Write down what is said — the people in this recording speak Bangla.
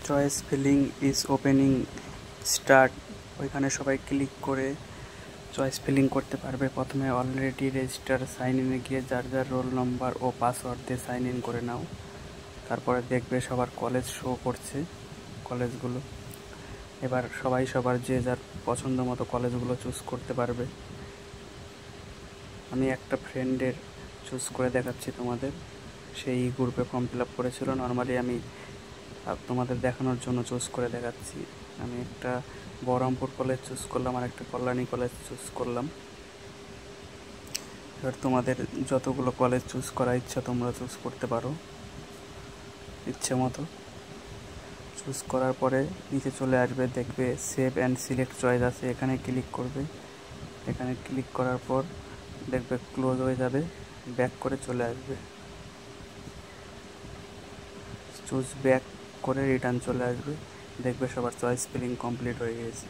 Choice filling is opening start ওইখানে সবাই ক্লিক করে চয়েস ফিলিং করতে পারবে। প্রথমে অলরেডি রেজিস্টার সাইন ইনে গিয়ে যার যার রোল নম্বর ও পাসওয়ার্ড দিয়ে সাইন ইন করে নাও। তারপরে দেখবে সবার কলেজ শো করছে কলেজগুলো। এবার সবাই সবার যে যার পছন্দ মতো কলেজগুলো চুজ করতে পারবে। আমি একটা ফ্রেন্ডের চুজ করে দেখাচ্ছি তোমাদের, সেই গ্রুপে ফর্ম ফিল আপ করেছিল। নর্মালি আমি তোমাদের দেখানোর জন্য চুজ করে দেখাচ্ছি। আমি একটা বহরমপুর কলেজ চুজ করলাম আর একটা কল্যাণী কলেজ চুজ করলাম। এবার তোমাদের যতগুলো কলেজ চুজ করা ইচ্ছা তোমরা চুজ করতে পারো ইচ্ছে মতো। চুজ করার পরে নিচে চলে আসবে, দেখবে সেভ অ্যান্ড সিলেক্ট চয়েস আছে, এখানে ক্লিক করবে। এখানে ক্লিক করার পর দেখবে ক্লোজ হয়ে যাবে, ব্যাক করে চলে আসবে। চুজ ব্যাক করে রিটার্ন চলে আসবে, দেখবে সবার চয়েস ফিলিং কমপ্লিট হয়ে গেছে।